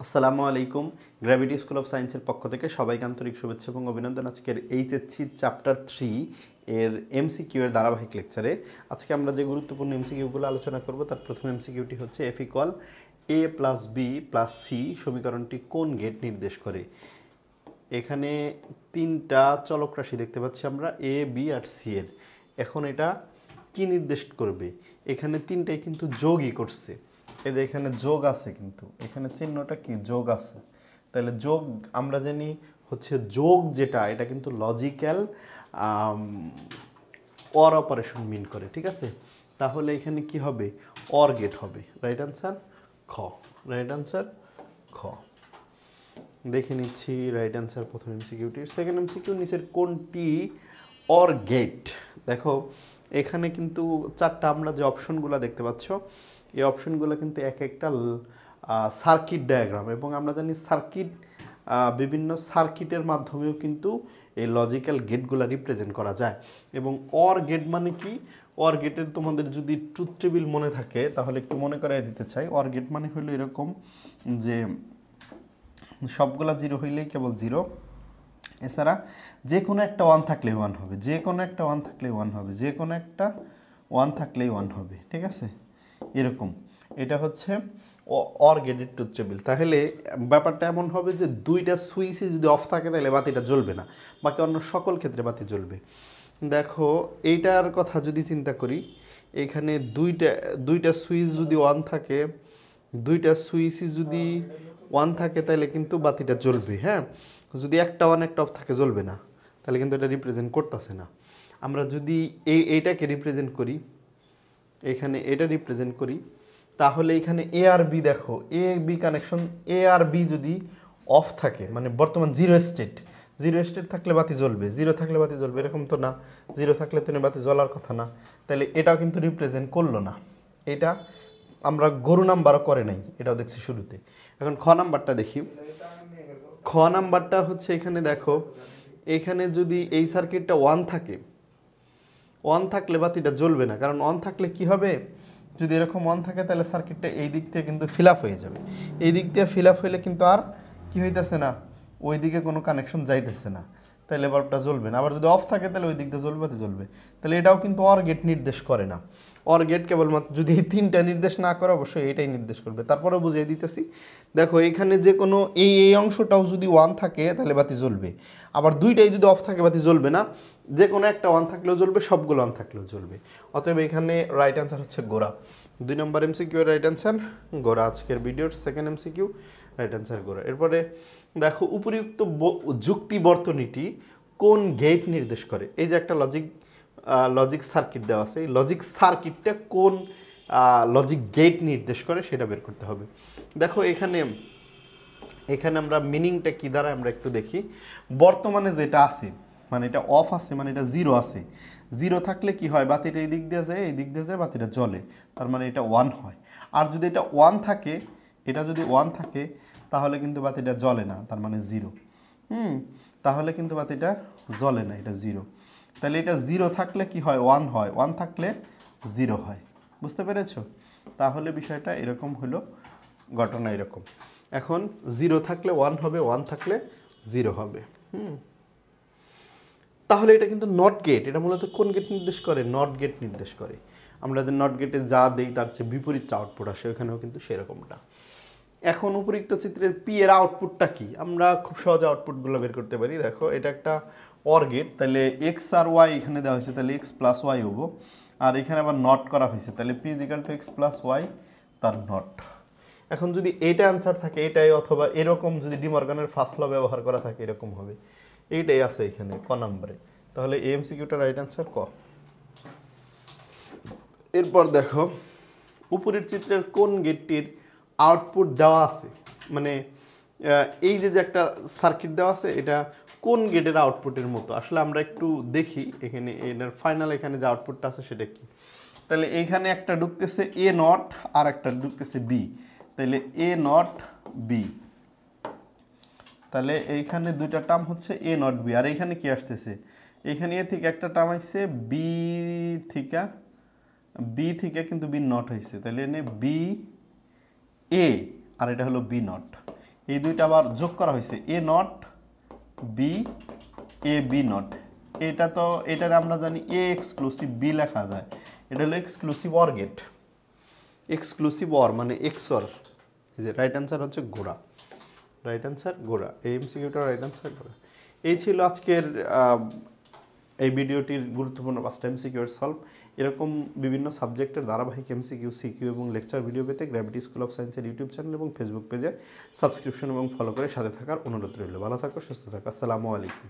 আসসালামু আলাইকুম। Gravity school of সায়েন্সের পক্ষ থেকে সবাইকে আন্তরিক শুভেচ্ছা এবং অভিনন্দন। আজকের এইচএসসি চ্যাপ্টার 3 এর এমসিকিউ এর ধারাবাহিক লেকচারে আজকে আমরা যে গুরুত্বপূর্ণ এমসিকিউগুলো আলোচনা করব তার প্রথম এমসিকিউটি হচ্ছে এফ ইকুয়াল এ প্লাস বি প্লাস সি সমীকরণটি কোন গেট নির্দেশ করে। এখানে তিনটা চলক রাশি দেখতে পাচ্ছি আমরা, এ বি আর সি এর। এখন এটা কি নির্দেশ করবে? এখানে তিনটাই কিন্তু যোগই করছে, এই যে এখানে যোগ আছে, কিন্তু এখানে চিহ্নটা কি যোগ আছে। তাহলে যোগ আমরা জানি হচ্ছে যোগ যেটা, এটা কিন্তু লজিক্যাল অর অপারেশন মিন করে, ঠিক আছে? তাহলে এখানে কি হবে? অর গেট হবে। রাইট আনসার খ। রাইট আনসার খ। দেখে নিচ্ছি রাইট আনসার প্রথম এমসিকিউটির। সেকেন্ড এমসিকিউ, নিচের কোনটি অর গেট? দেখো এখানে কিন্তু চারটা আমরা যে অপশনগুলো দেখতে পাচ্ছ, এই অপশনগুলো কিন্তু এক একটা সার্কিট ডায়াগ্রাম, এবং আমরা জানি সার্কিট বিভিন্ন সার্কিটের মাধ্যমেও কিন্তু এই লজিক্যাল গেটগুলো রিপ্রেজেন্ট করা যায়। এবং অর গেট মানে কি? অর গেটের তোমাদের যদি ট্রুথ টেবিল মনে থাকে তাহলে একটু মনে করাই দিতে চাই। অর গেট মানে হলো এরকম যে সবগুলা জিরো হইলেই কেবল জিরো, এছাড়া যে কোনো একটা ওয়ান থাকলেই ওয়ান হবে, যে কোনো একটা ওয়ান থাকলেই ওয়ান হবে, যে কোনো একটা ওয়ান থাকলেই ওয়ান হবে, ঠিক আছে? এরকম এটা হচ্ছে অর গেটের ট্রুথ টেবিল। তাহলে ব্যাপারটা এমন হবে যে দুইটা সুইচই যদি অফ থাকে তাহলে বাতিটা জ্বলবে না, বাকি অন্য সকল ক্ষেত্রে বাতি জ্বলবে। দেখো এইটার কথা যদি চিন্তা করি, এখানে দুইটা সুইচ যদি ওয়ান থাকে, দুইটা সুইচই যদি ওয়ান থাকে তাহলে কিন্তু বাতিটা জ্বলবে, হ্যাঁ। যদি একটা ওয়ান একটা অফ থাকে জ্বলবে না, তাহলে কিন্তু এটা রিপ্রেজেন্ট করতেছে না। আমরা যদি এইটাকে রিপ্রেজেন্ট করি, এখানে এটা রিপ্রেজেন্ট করি, তাহলে এখানে এ আর বি, দেখো A B connection, A R B যদি অফ থাকে মানে বর্তমান জিরো স্টেট, জিরো স্টেট থাকলে বাতি জ্বলবে, জিরো থাকলে বাতি জ্বলবে এরকম তো না, জিরো থাকলে তো বাতি জ্বলার কথা না। তাহলে এটাও কিন্তু রিপ্রেজেন্ট করলো না। এটা আমরা গরু নাম্বারও করে নাই, এটাও দেখছি শুরুতে। এখন খ নাম্বারটা দেখি। খ নাম্বারটা হচ্ছে এখানে দেখো, এখানে যদি এই সার্কিটটা ওয়ান থাকে, ওয়ান থাকলে বাতিটা জ্বলবে না, কারণ অন থাকলে কি হবে? যদি এরকম অন থাকে তাহলে সার্কিটটা এই দিক থেকে কিন্তু ফিল আপ হয়ে যাবে, এই দিক দিয়ে ফিল আপ হইলে কিন্তু আর কি হইতেছে না, ওই দিকে কোনো কানেকশন যাইতেছে না, তাহলে বাল্বটা জ্বলবে না। আবার যদি অফ থাকে তাহলে ওই দিক দিয়ে জ্বলবে, তো জ্বলবে। তাহলে এটাও কিন্তু অর গেট নির্দেশ করে না। অর গেট কেবলমাত্র যদি এই তিনটা নির্দেশ না করে অবশ্যই এটাই নির্দেশ করবে। তারপরেও বুঝিয়ে দিতেছি, দেখো এখানে যে কোনো এই অংশটাও যদি ওয়ান থাকে তাহলে বাতি জ্বলবে, আবার দুইটাই যদি অফ থাকে বাতি জ্বলবে না। যে কোনো একটা ওয়ান থাকলেও জ্বলবে, সবগুলো ওয়ান থাকলেও জ্বলবে। অতএব এখানে রাইট অ্যান্সার হচ্ছে গোরা। 2 নম্বর এমসিকিউ এর রাইট অ্যান্সার গোরা। আজকের ভিডিওর সেকেন্ড এমসিকিউ, রাইট অ্যান্সার গোরা। এরপরে দেখো উপরিউক্ত যুক্তি বর্তনীটি কোন গেট নির্দেশ করে? এই যে একটা লজিক সার্কিট দেওয়া আছে, এই লজিক সার্কিটটা কোন লজিক গেট নির্দেশ করে সেটা বের করতে হবে। দেখো এখানে আমরা মিনিংটা কি দ্বারা আমরা একটু দেখি। বর্তমানে যেটা আছে মানে এটা অফ আছে, মানে এটা জিরো আছে। জিরো থাকলে কি হয়? বাতিটা এই দিক দিয়ে যায়, এই দিক দিয়ে যায়, বাতিটা জ্বলে, তার মানে এটা ওয়ান হয়। আর যদি এটা ওয়ান থাকে, এটা যদি ওয়ান থাকে তাহলে কিন্তু বাতিটা জ্বলে না, তার মানে জিরো। তাহলে কিন্তু বাতিটা জ্বলে না, এটা জিরো। তাহলে এটা জিরো থাকলে কি হয়? ওয়ান হয়, ওয়ান থাকলে জিরো হয়। বুঝতে পেরেছো? তাহলে বিষয়টা এরকম হলো, ঘটনা এরকম। এখন জিরো থাকলে ওয়ান হবে, ওয়ান থাকলে জিরো হবে। তাহলে এটা কিন্তু নট গেট। এটা মূলত কোন গেট নির্দেশ করে? নট গেট নির্দেশ করে। আমরা যে নট গেটে যা দেই তার চেয়ে বিপরীত আউটপুট আসে, ওখানেও কিন্তু সেরকমটা। এখন উপরিক্ত চিত্রের পি এর আউটপুটটা কি? আমরা খুব সহজে আউটপুটগুলো বের করতে পারি। দেখো এটা একটা অর গেট, তাহলে এক্স আর ওয়াই এখানে দেওয়া হয়েছে, তাহলে এক্স প্লাস ওয়াই হবো। আর এখানে আবার নট করা হয়েছে, তাহলে P is equal to X plus Y তার নট। এখন যদি এইটা অ্যান্সার থাকে এটাই, অথবা এরকম যদি ডিমর্গানের ফার্স্ট ল ব্যবহার করা থাকে এরকম হবে। এইটাই আছে এখানে ক নম্বরে। তাহলে এমসিকিউটা রাইট অ্যান্সার ক। এরপর দেখো উপরের চিত্রের কোন গেটটির আউটপুট দেওয়া আছে, মানে এই যে একটা সার্কিট দেওয়া আছে, এটা কোন গেটের আউটপুটের মতো? আসলে আমরা একটু দেখি এখানে এটার ফাইনাল এখানে যে আউটপুটটা আছে সেটা কি। তাহলে এইখানে একটা ঢুকতেছে এ নট আর একটা ঢুকতেছে বি, তাহলে এ নট বি। তাহলে এইখানে দুইটা টার্ম হচ্ছে এ নট বি, আর এইখানে কি আসতেছে? এইখানে এ থেকে একটা টার্ম আসছে, বি থেকে কিন্তু বি নট হয়েছে, তাহলে এনে বি এ আর এটা হলো বি নট। এই দুইটা আবার যোগ করা হয়েছে A not B A B not. এটা তো এটার আমরা জানি এ এক্সক্লুসিভ বি লেখা যায়, এটা হলো exclusive or gate. Exclusive or মানে এক্সর, এই যে রাইট অ্যান্সার হচ্ছে ঘোড়া, রাইট অ্যান্সার ঘোড়া। এই এমসিকিউটা রাইট অ্যান্সার ঘোড়া। এই ছিল আজকের এই ভিডিওটির গুরুত্বপূর্ণ 5টা এমসিকিউ এর সলভ। এরকম বিভিন্ন সাবজেক্টের ধারাবাহিক এমসিকিউ, সিকিউ এবং লেকচার ভিডিও পেতে গ্র্যাভিটি স্কুল অফ সায়েন্সের ইউটিউব চ্যানেল এবং ফেসবুক পেজে সাবস্ক্রিপশন এবং ফলো করে সাথে থাকার অনুরোধ রইল। ভালো থাকো, সুস্থ থাকো, আসসালামু আলাইকুম।